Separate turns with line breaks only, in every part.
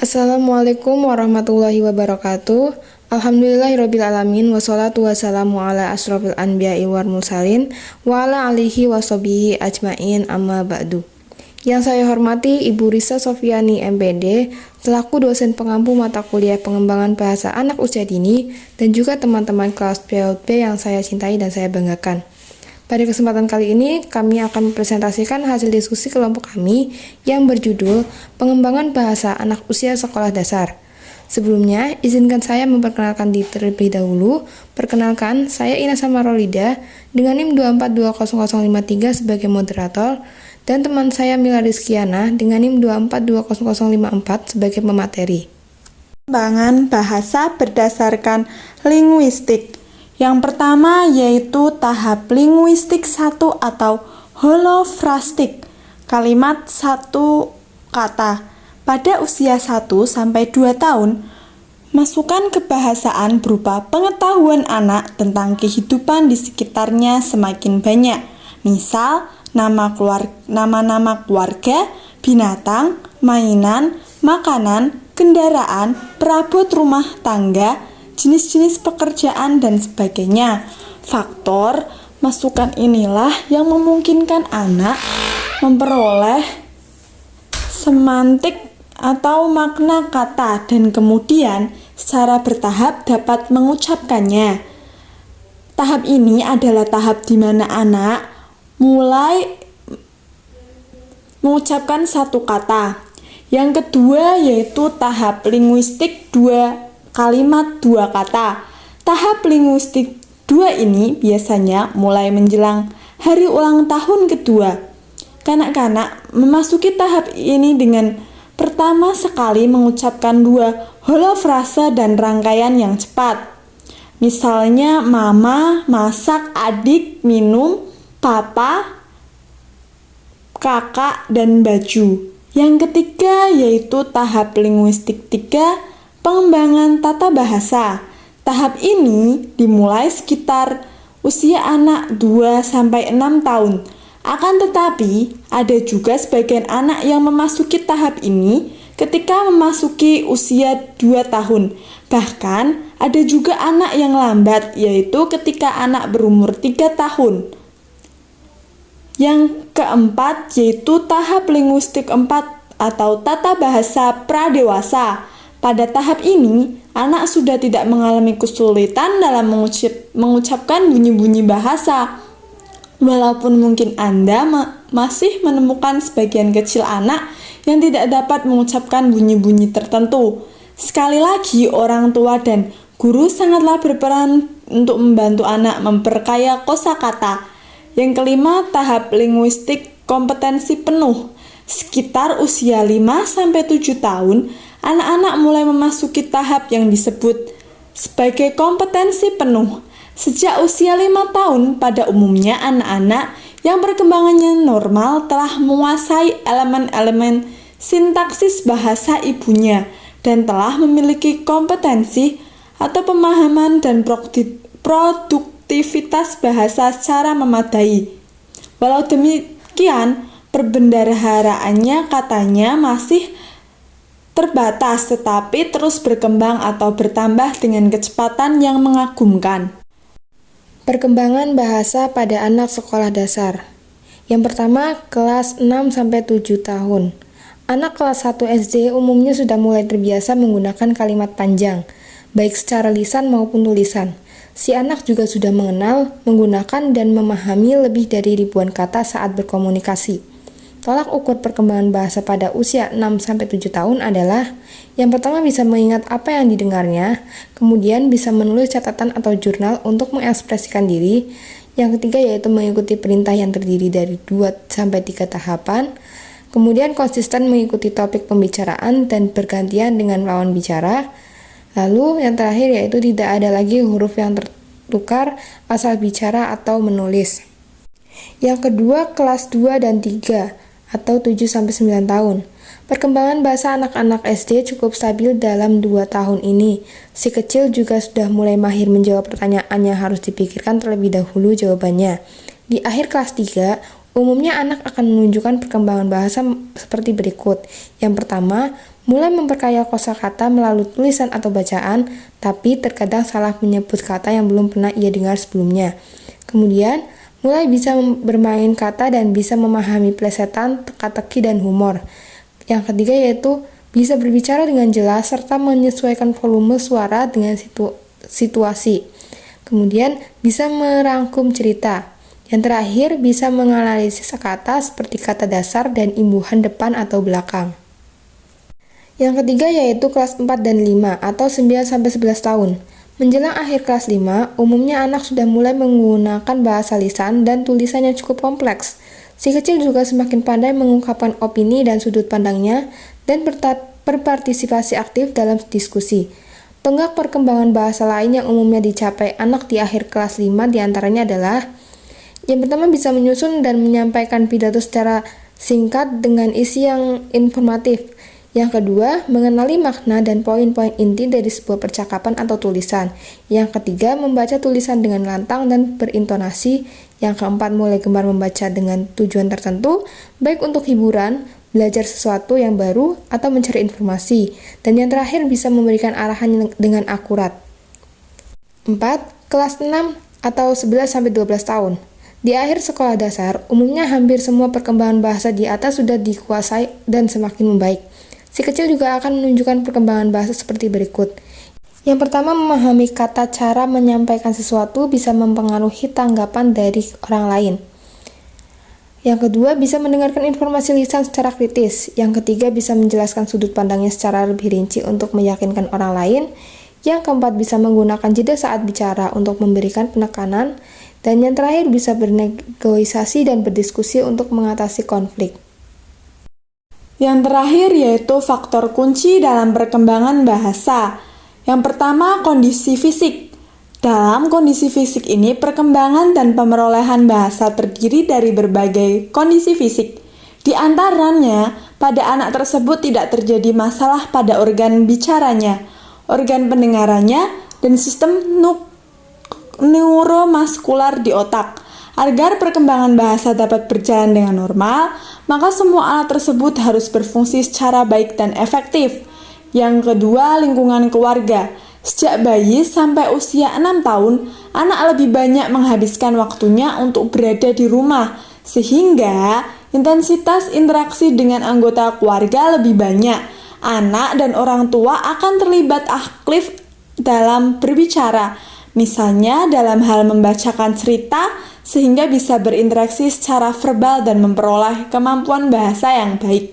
Assalamualaikum warahmatullahi wabarakatuh. Alhamdulillahirrabbilalamin. Wassalatu wassalamu ala asrofil anbiya'i wal mursalin wa ala alihi washabihi ajmain amma ba'du. Yang saya hormati Ibu Risa Sofiani MPD selaku dosen pengampu mata kuliah pengembangan bahasa anak usia dini dan juga teman-teman kelas PLB yang saya cintai dan saya banggakan. Pada kesempatan kali ini, kami akan mempresentasikan hasil diskusi kelompok kami yang berjudul Pengembangan Bahasa Anak Usia Sekolah Dasar. Sebelumnya, izinkan saya memperkenalkan diri terlebih dahulu. Perkenalkan, saya Ina Samarolida dengan NIM 2420053 sebagai moderator dan teman saya Mila Rizkiana dengan NIM 2420054 sebagai pemateri.
Pengembangan bahasa berdasarkan linguistik. Yang pertama yaitu tahap linguistik 1 atau holofrastik, kalimat satu kata. Pada usia 1 sampai 2 tahun, masukan kebahasaan berupa pengetahuan anak tentang kehidupan di sekitarnya semakin banyak. Misal, nama-nama keluarga, binatang, mainan, makanan, kendaraan, perabot rumah tangga, jenis-jenis pekerjaan, dan sebagainya. Faktor masukan inilah yang memungkinkan anak memperoleh semantik atau makna kata dan kemudian secara bertahap dapat mengucapkannya. Tahap ini adalah tahap di mana anak mulai mengucapkan satu kata. Yang kedua yaitu tahap linguistik 2 kalimat 2 kata. Tahap linguistik 2 ini biasanya mulai menjelang hari ulang tahun kedua. Kanak-kanak memasuki tahap ini dengan pertama sekali mengucapkan 2 holofrase dan rangkaian yang cepat. Misalnya mama, masak, adik, minum, papa, kakak, dan baju. Yang ketiga yaitu tahap linguistik 3 pengembangan tata bahasa. Tahap ini dimulai sekitar usia anak 2-6 tahun. Akan tetapi, ada juga sebagian anak yang memasuki tahap ini ketika memasuki usia 2 tahun. Bahkan, ada juga anak yang lambat, yaitu ketika anak berumur 3 tahun. Yang keempat yaitu tahap linguistik 4 atau tata bahasa pradewasa. Pada tahap ini, anak sudah tidak mengalami kesulitan dalam mengucapkan bunyi-bunyi bahasa. Walaupun mungkin Anda masih menemukan sebagian kecil anak yang tidak dapat mengucapkan bunyi-bunyi tertentu. Sekali lagi, orang tua dan guru sangatlah berperan untuk membantu anak memperkaya kosakata. Yang kelima, tahap linguistik kompetensi penuh. Sekitar usia 5-7 tahun, anak-anak mulai memasuki tahap yang disebut sebagai kompetensi penuh. Sejak usia 5 tahun, pada umumnya anak-anak yang perkembangannya normal telah menguasai elemen-elemen sintaksis bahasa ibunya dan telah memiliki kompetensi atau pemahaman dan produktivitas bahasa secara memadai. Walau demikian, perbendaharaannya katanya masih terbatas tetapi terus berkembang atau bertambah dengan kecepatan yang mengagumkan.
Perkembangan bahasa pada anak sekolah dasar. Yang pertama, kelas 6-7 tahun. Anak kelas 1 SD umumnya sudah mulai terbiasa menggunakan kalimat panjang, baik secara lisan maupun tulisan. Si anak juga sudah mengenal, menggunakan, dan memahami lebih dari ribuan kata saat berkomunikasi. Tolak ukur perkembangan bahasa pada usia 6-7 tahun adalah yang pertama bisa mengingat apa yang didengarnya, kemudian bisa menulis catatan atau jurnal untuk mengekspresikan diri. Yang ketiga yaitu mengikuti perintah yang terdiri dari 2-3 tahapan, kemudian konsisten mengikuti topik pembicaraan dan bergantian dengan lawan bicara. Lalu yang terakhir yaitu tidak ada lagi huruf yang tertukar asal bicara atau menulis. Yang kedua kelas 2 dan 3 atau 7-9 tahun. Perkembangan bahasa anak-anak SD cukup stabil dalam 2 tahun ini. Si kecil juga sudah mulai mahir menjawab pertanyaan yang harus dipikirkan terlebih dahulu jawabannya. Di akhir kelas 3, Umumnya anak akan menunjukkan perkembangan bahasa seperti berikut. Yang pertama, mulai memperkaya kosakata melalui tulisan atau bacaan, tapi terkadang salah menyebut kata yang belum pernah ia dengar sebelumnya. Kemudian, mulai bisa bermain kata dan bisa memahami plesetan, teka-teki, dan humor. Yang ketiga yaitu bisa berbicara dengan jelas serta menyesuaikan volume suara dengan situasi. Kemudian, bisa merangkum cerita. Yang terakhir, bisa menganalisis kata seperti kata dasar dan imbuhan depan atau belakang. Yang ketiga yaitu kelas 4 dan 5 atau 9-11 tahun. Menjelang akhir kelas 5, umumnya anak sudah mulai menggunakan bahasa lisan dan tulisan yang cukup kompleks. Si kecil juga semakin pandai mengungkapkan opini dan sudut pandangnya dan berpartisipasi aktif dalam diskusi. Tonggak perkembangan bahasa lain yang umumnya dicapai anak di akhir kelas 5 diantaranya adalah: yang pertama, bisa menyusun dan menyampaikan pidato secara singkat dengan isi yang informatif. Yang kedua, mengenali makna dan poin-poin inti dari sebuah percakapan atau tulisan. Yang ketiga, membaca tulisan dengan lantang dan berintonasi. Yang keempat, mulai gemar membaca dengan tujuan tertentu, baik untuk hiburan, belajar sesuatu yang baru, atau mencari informasi. Dan yang terakhir, bisa memberikan arahan dengan akurat. 4. Kelas 6 atau 11-12 tahun. Di akhir sekolah dasar, umumnya hampir semua perkembangan bahasa di atas sudah dikuasai dan semakin membaik. Si kecil juga akan menunjukkan perkembangan bahasa seperti berikut. Yang pertama, memahami kata cara menyampaikan sesuatu bisa mempengaruhi tanggapan dari orang lain. Yang kedua, bisa mendengarkan informasi lisan secara kritis. Yang ketiga, bisa menjelaskan sudut pandangnya secara lebih rinci untuk meyakinkan orang lain. Yang keempat, bisa menggunakan jeda saat bicara untuk memberikan penekanan. Dan yang terakhir, bisa bernegosiasi dan berdiskusi untuk mengatasi konflik.
Yang terakhir yaitu faktor kunci dalam perkembangan bahasa. Yang pertama, kondisi fisik. Dalam kondisi fisik ini, perkembangan dan pemerolehan bahasa terdiri dari berbagai kondisi fisik. Di antaranya, pada anak tersebut tidak terjadi masalah pada organ bicaranya, organ pendengarannya, dan sistem neuromuskular di otak. Agar perkembangan bahasa dapat berjalan dengan normal, maka semua alat tersebut harus berfungsi secara baik dan efektif. Yang kedua, lingkungan keluarga. Sejak bayi sampai usia 6 tahun, anak lebih banyak menghabiskan waktunya untuk berada di rumah, sehingga intensitas interaksi dengan anggota keluarga lebih banyak. Anak dan orang tua akan terlibat aktif dalam berbicara, misalnya dalam hal membacakan cerita, sehingga bisa berinteraksi secara verbal dan memperoleh kemampuan bahasa yang baik.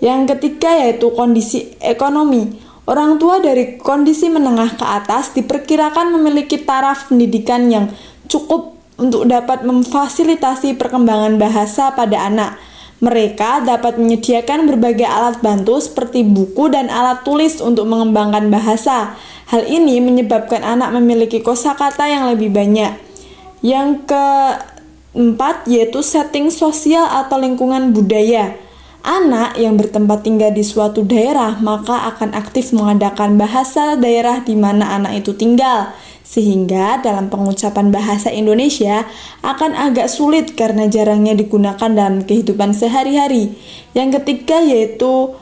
Yang ketiga yaitu kondisi ekonomi. Orang tua dari kondisi menengah ke atas diperkirakan memiliki taraf pendidikan yang cukup untuk dapat memfasilitasi perkembangan bahasa pada anak. Mereka dapat menyediakan berbagai alat bantu seperti buku dan alat tulis untuk mengembangkan bahasa. Hal ini menyebabkan anak memiliki kosakata yang lebih banyak. Yang keempat yaitu setting sosial atau lingkungan budaya. Anak yang bertempat tinggal di suatu daerah maka akan aktif mengadakan bahasa daerah di mana anak itu tinggal, sehingga dalam pengucapan bahasa Indonesia akan agak sulit karena jarangnya digunakan dalam kehidupan sehari-hari. Yang ketiga yaitu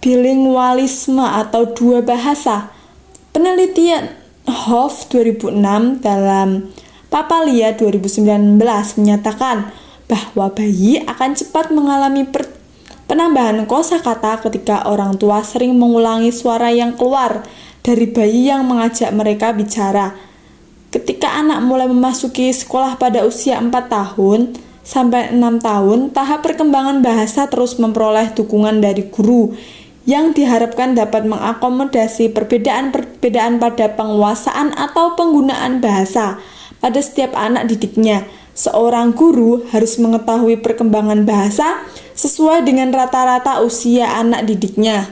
bilingualisme atau dua bahasa. Penelitian Hoff 2006 dalam Papalia 2019 menyatakan bahwa bayi akan cepat mengalami penambahan kosakata ketika orang tua sering mengulangi suara yang keluar dari bayi yang mengajak mereka bicara. Ketika anak mulai memasuki sekolah pada usia 4 tahun sampai 6 tahun, tahap perkembangan bahasa terus memperoleh dukungan dari guru yang diharapkan dapat mengakomodasi perbedaan-perbedaan pada penguasaan atau penggunaan bahasa pada setiap anak didiknya. Seorang guru harus mengetahui perkembangan bahasa sesuai dengan rata-rata usia anak didiknya.